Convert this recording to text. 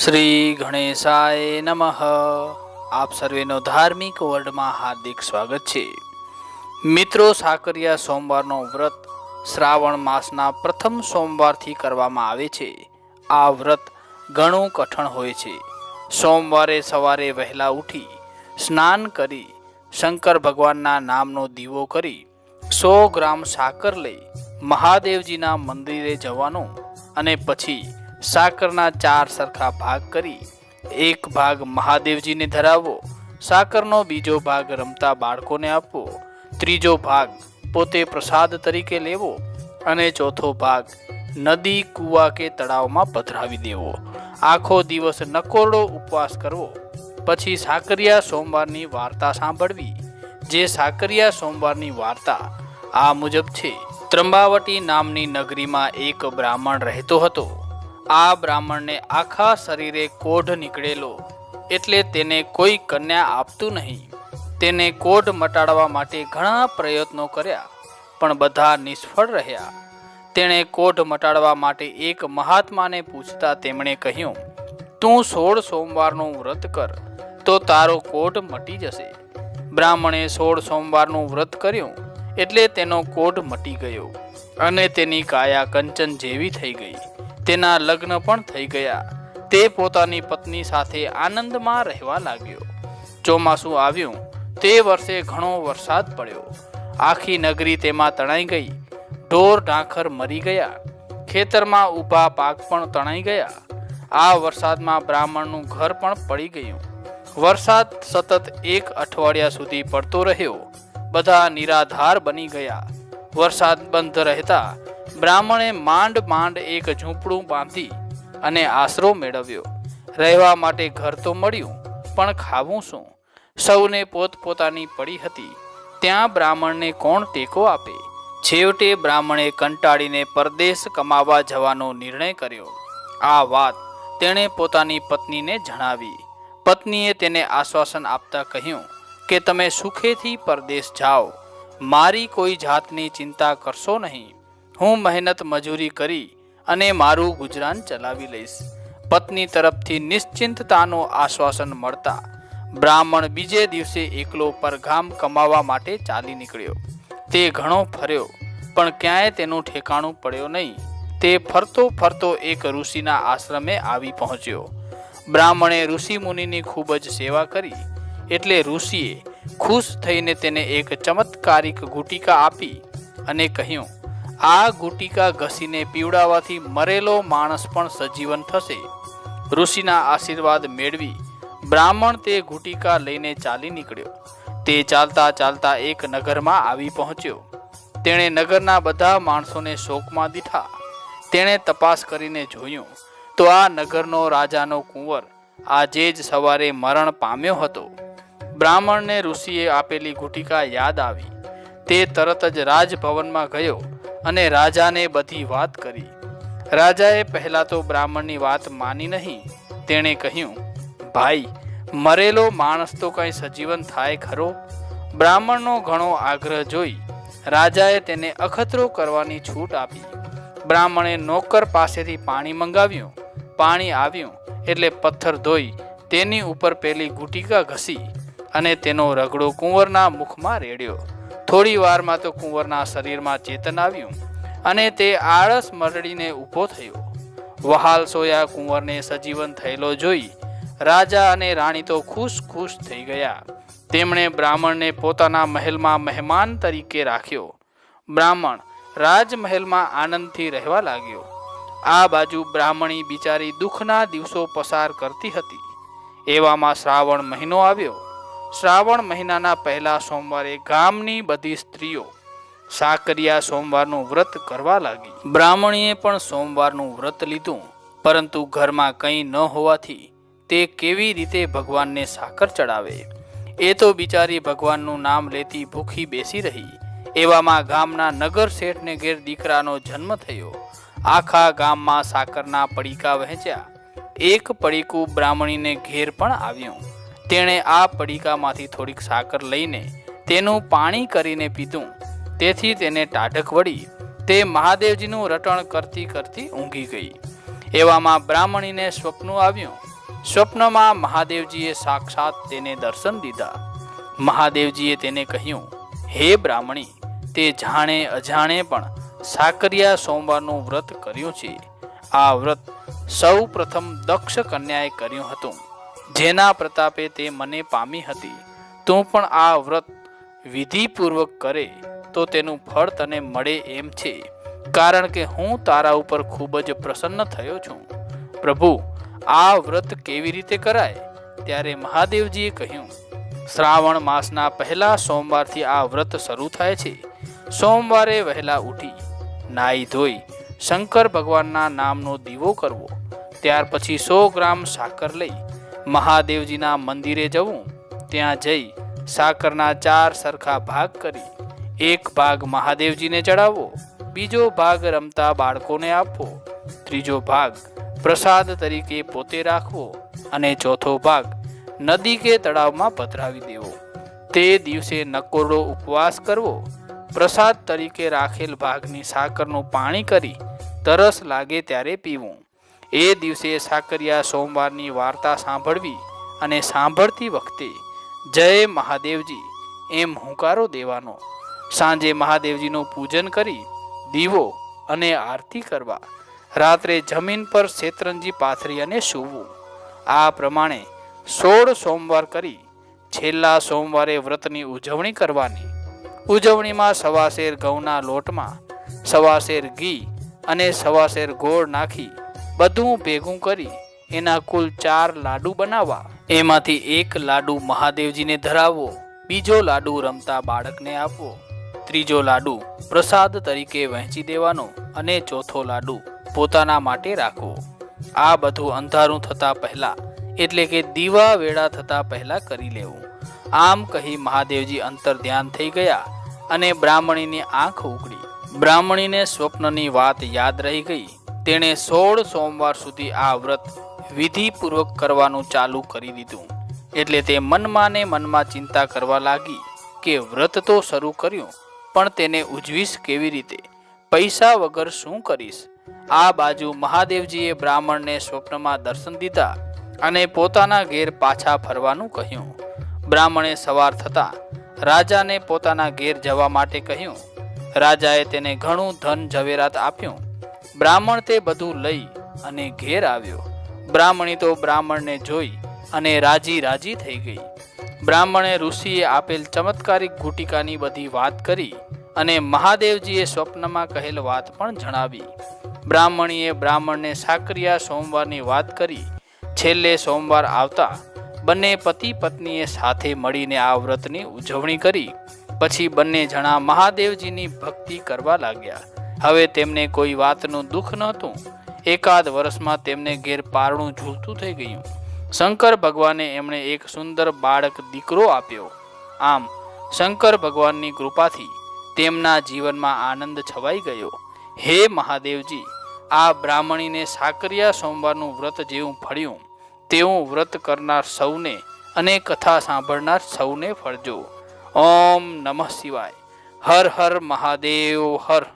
શ્રી ગણેશાય નમઃ. આપ સર્વેનો ધાર્મિક વર્લ્ડમાં હાર્દિક સ્વાગત છે. મિત્રો, સાકરિયા સોમવારનો વ્રત શ્રાવણ માસના પ્રથમ સોમવારથી કરવામાં આવે છે. આ વ્રત ઘણું કઠણ હોય છે. સોમવારે સવારે વહેલા ઉઠી સ્નાન કરી શંકર ભગવાનના નામનો દીવો કરી 100 ગ્રામ સાકર લઈ મહાદેવજીના મંદિરે જવાનું અને પછી સાકરના 4 સરખા ભાગ કરી એક ભાગ મહાદેવજીને ધરાવવો, સાકરનો બીજો ભાગ રમતા બાળકોને આપવો, ત્રીજો ભાગ પોતે પ્રસાદ તરીકે લેવો અને ચોથો ભાગ નદી, કૂવા કે તળાવમાં પધરાવી દેવો. આખો દિવસ નકોરડો ઉપવાસ કરવો. પછી સાકરિયા સોમવારની વાર્તા સાંભળવી. જે સાકરિયા સોમવારની વાર્તા આ મુજબ છે. ત્રંબાવટી નામની નગરીમાં એક બ્રાહ્મણ રહેતો હતો. આ બ્રાહ્મણને આખા શરીરે કોઢ નીકળેલો, એટલે તેને કોઈ કન્યા આપતું નહીં. તેને કોઢ મટાડવા માટે ઘણા પ્રયત્નો કર્યા, પણ બધા નિષ્ફળ રહ્યા. તેણે કોઢ મટાડવા માટે એક મહાત્માને પૂછતા તેમણે કહ્યું, તું 16 સોમવારનું વ્રત કર તો તારો કોઢ મટી જશે. બ્રાહ્મણે 16 સોમવારનું વ્રત કર્યું એટલે તેનો કોઢ મટી ગયો અને તેની કાયા કંચન જેવી થઈ ગઈ. તેના લગ્ન પણ થઈ ગયા. તે પોતાની પત્ની સાથે આનંદમાં રહેવા લાગ્યો. ચોમાસું આવ્યું તે વર્ષે ઘણો વરસાદ પડ્યો. આખી નગરી તેમાં તણાઈ ગઈ. ઢોર ઢાંખર મરી ગયા. ખેતરમાં ઊભા પાક પણ તણાઈ ગયા. આ વરસાદમાં બ્રાહ્મણનું ઘર પણ પડી ગયું. વરસાદ સતત 1 અઠવાડિયા સુધી પડતો રહ્યો. બધા નિરાધાર બની ગયા. વરસાદ બંધ રહેતા બ્રાહ્મણે માંડ એક ઝૂંપડું બાંધી અને આશરો મેળવ્યો. રહેવા માટે ઘર તો મળ્યું, પણ ખાવું શું? સૌને પોતપોતાની પડી હતી. ત્યાં બ્રાહ્મણને કોણ ટેકો આપે? છેવટે બ્રાહ્મણે કંટાળીને પરદેશ કમાવા જવાનો નિર્ણય કર્યો. આ વાત તેણે પોતાની પત્નીને જણાવી. પત્નીએ તેને આશ્વાસન આપતા કહ્યું કે તમે સુખેથી પરદેશ જાઓ. મારી કોઈ જાતની ચિંતા કરશો નહીં. હું મહેનત મજૂરી કરી અને મારું ગુજરાન ચલાવી લઈશ. પત્ની તરફથી નિશ્ચિંતતાનું આશ્વાસન મળતા બ્રાહ્મણ બીજે દિવસે એકલો પરગામ કમાવા માટે ચાલી નીકળ્યો. તે ઘણો ફર્યો, પણ ક્યાંય તેનું ઠેકાણું પડ્યો નહીં. તે ફરતો ફરતો એક ઋષિના આશ્રમે આવી પહોંચ્યો. બ્રાહ્મણે ઋષિ મુનિની ખૂબ જ સેવા કરી, એટલે ઋષિએ ખુશ થઈને તેને એક ચમત્કારિક ગુટિકા આપી અને કહ્યું, આ ગુટિકા ઘસીને પીવડાવવાથી મરેલો માણસ પણ સજીવન થશે. ઋષિના આશીર્વાદ મેળવી બ્રાહ્મણ તે ગુટિકા લઈને ચાલી નીકળ્યો. તે ચાલતા ચાલતા એક નગરમાં આવી પહોંચ્યો. તેણે નગરના બધા માણસોને શોકમાં દીઠા. તેણે તપાસ કરીને જોયું તો આ નગરનો રાજાનો કુંવર આજે જ સવારે મરણ પામ્યો હતો. બ્રાહ્મણને ઋષિએ આપેલી ગુટિકા યાદ આવી. તે તરત જ રાજભવનમાં ગયો અને રાજાને બધી વાત કરી. રાજાએ પહેલા તો બ્રાહ્મણની વાત માની નહીં. તેણે કહ્યું, ભાઈ, મરેલો માણસ તો કંઈ સજીવન થાય ખરો? બ્રાહ્મણનો ઘણો આગ્રહ જોઈ રાજાએ તેને અખતરો કરવાની છૂટ આપી. બ્રાહ્મણે નોકર પાસેથી પાણી મંગાવ્યું. પાણી આવ્યું એટલે પથ્થર ધોઈ તેની ઉપર પેલી ગુટિકા ઘસી અને તેનો રગડો કુંવરના મુખમાં રેડ્યો. થોડી વારમાં તો કુંવરના શરીરમાં ચેતન આવ્યું અને તે આળસ મરડીને ઊભો થયો. વહાલ સોયા કુંવરને સજીવન થયેલો જોઈ રાજા અને રાણી તો ખુશ થઈ ગયા. તેમણે બ્રાહ્મણને પોતાના મહેલમાં મહેમાન તરીકે રાખ્યો. બ્રાહ્મણ રાજમહેલમાં આનંદથી રહેવા લાગ્યો. આ બાજુ બ્રાહ્મણી બિચારી દુઃખના દિવસો પસાર કરતી હતી. એવામાં શ્રાવણ મહિનો આવ્યો. શ્રાવણ મહિનાના પહેલા સોમવારે ગામની બધી સ્ત્રીઓ સાકરિયા સોમવારનું વ્રત કરવા લાગી. બ્રાહ્મણીએ પણ સોમવારનું વ્રત લીધું, પરંતુ ઘરમાં કંઈ ન હોવાથી તે કેવી રીતે ભગવાનને સાકર ચડાવે? એ તો બિચારી ભગવાનનું નામ લેતી ભૂખી બેસી રહી. એવામાં ગામના નગર શેઠને ઘેર દીકરાનો જન્મ થયો. આખા ગામમાં સાકરના પડીકા વહેંચ્યા. એક પડીકું બ્રાહ્મણીને ઘેર પણ આવ્યું. તેણે આ પડીકામાંથી થોડીક સાકર લઈને તેનું પાણી કરીને પીધું. તેથી તેને ટાઢક વળી. તે મહાદેવજીનું રટણ કરતી ઊંઘી ગઈ. એવામાં બ્રાહ્મણીને સ્વપ્ન આવ્યું. સ્વપ્નમાં મહાદેવજીએ સાક્ષાત તેને દર્શન દીધા. મહાદેવજીએ તેને કહ્યું, હે બ્રાહ્મણી, તે જાણે અજાણે પણ સાકરિયા સોમવારનું વ્રત કર્યું છે. આ વ્રત સૌ પ્રથમ દક્ષ કન્યાએ કર્યું હતું, જેના પ્રતાપે તે મને પામી હતી. તું પણ આ વ્રત વિધિપૂર્વક કરે તો તેનું ફળ તને મળે એમ છે, કારણ કે હું તારા ઉપર ખૂબ જ પ્રસન્ન થયો છું. પ્રભુ, આ વ્રત કેવી રીતે કરાય? ત્યારે મહાદેવજીએ કહ્યું, શ્રાવણ માસના પહેલા સોમવારથી આ વ્રત શરૂ થાય છે. સોમવારે વહેલા ઉઠી નાહી ધોઈ શંકર ભગવાનના નામનો દીવો કરવો. ત્યાર પછી 100 ગ્રામ સાકર લઈ મહાદેવજીના મંદિરે જવું. ત્યાં જઈ સાકરના 4 સરખા ભાગ કરી એક ભાગ મહાદેવજીને ચડાવવો, બીજો ભાગ રમતા બાળકોને આપવો, ત્રીજો ભાગ પ્રસાદ તરીકે પોતે રાખવો અને ચોથો ભાગ નદી કે તળાવમાં પધરાવી દેવો. તે દિવસે નકોરડો ઉપવાસ કરવો. પ્રસાદ તરીકે રાખેલ ભાગની સાકરનું પાણી કરી તરસ લાગે ત્યારે પીવું. એ દિવસે સાકરિયા સોમવારની વાર્તા સાંભળવી અને સાંભળતી વખતે જય મહાદેવજી એમ હુંકારો દેવાનો. સાંજે મહાદેવજીનું પૂજન કરી દીવો અને આરતી કરવા. રાત્રે જમીન પર શેતરંજી પાથરી અને સૂવું. આ પ્રમાણે 16 સોમવાર કરી છેલ્લા સોમવારે વ્રતની ઉજવણી કરવાની. ઉજવણીમાં 1.25 સેર ઘઉંના લોટમાં 1.25 સેર ઘી અને 1.25 સેર ગોળ નાખી બધું ભેગું કરી એના કુલ 4 લાડુ બનાવવા. એમાંથી એક લાડુ મહાદેવજીને ધરાવવો, બીજો લાડુ રમતા બાળકને આપવો, ત્રીજો લાડુ પ્રસાદ તરીકે વહેંચી દેવાનો અને ચોથો લાડુ પોતાના માટે રાખવો. આ બધું અંધારું થતા પહેલા એટલે કે દીવા વેળા થતા પહેલા કરી લેવું. આમ કહી મહાદેવજી અંતર ધ્યાન થઈ ગયા અને બ્રાહ્મણીની આંખ ઉઘડી. બ્રાહ્મણીને સ્વપ્નની વાત યાદ રહી ગઈ. તેણે 16 સોમવાર સુધી આ વ્રત વિધિપૂર્વક કરવાનું ચાલુ કરી દીધું. એટલે તે મનમાં ને મનમાં ચિંતા કરવા લાગી કે વ્રત તો શરૂ કર્યું, પણ તેને ઉજવીશ કેવી રીતે? પૈસા વગર શું કરીશ? આ બાજુ મહાદેવજીએ બ્રાહ્મણને સ્વપ્નમાં દર્શન દીધા અને પોતાના ઘેર પાછા ફરવાનું કહ્યું. બ્રાહ્મણે સવાર થતાં રાજાને પોતાના ઘેર જવા માટે કહ્યું. રાજાએ તેને ઘણું ધન ઝવેરાત આપ્યું. બ્રાહ્મણ તે બધું લઈ અને ઘેર આવ્યો. બ્રાહ્મણી તો બ્રાહ્મણને જોઈ અને રાજી થઈ ગઈ. બ્રાહ્મણે ઋષિએ આપેલ ચમત્કારિક ગુટિકાની બધી વાત કરી અને મહાદેવજીએ સ્વપ્નમાં કહેલ વાત પણ જણાવી. બ્રાહ્મણીએ બ્રાહ્મણને સાકરિયા સોમવારની વાત કરી. છેલ્લે સોમવાર આવતા બંને પતિ પત્નીએ સાથે મળીને આ વ્રતની ઉજવણી કરી. પછી બંને જણા મહાદેવજીની ભક્તિ કરવા લાગ્યા. હવે તેમને કોઈ વાતનું દુઃખ નહોતું. એકાદ વર્ષમાં તેમને ઘેર પારણું ઝૂલતું થઈ ગયું. શંકર ભગવાને એમણે એક સુંદર બાળક દીકરો આપ્યો. આમ શંકર ભગવાનની કૃપાથી તેમના જીવનમાં આનંદ છવાઈ ગયો. હે મહાદેવજી, આ બ્રાહ્મણીને સાકરિયા સોમવારનું વ્રત જેવું ફળ્યું તેવું વ્રત કરનાર સૌને અને કથા સાંભળનાર સૌને ફળજો. ઓમ નમઃ શિવાય. હર હર મહાદેવ હર.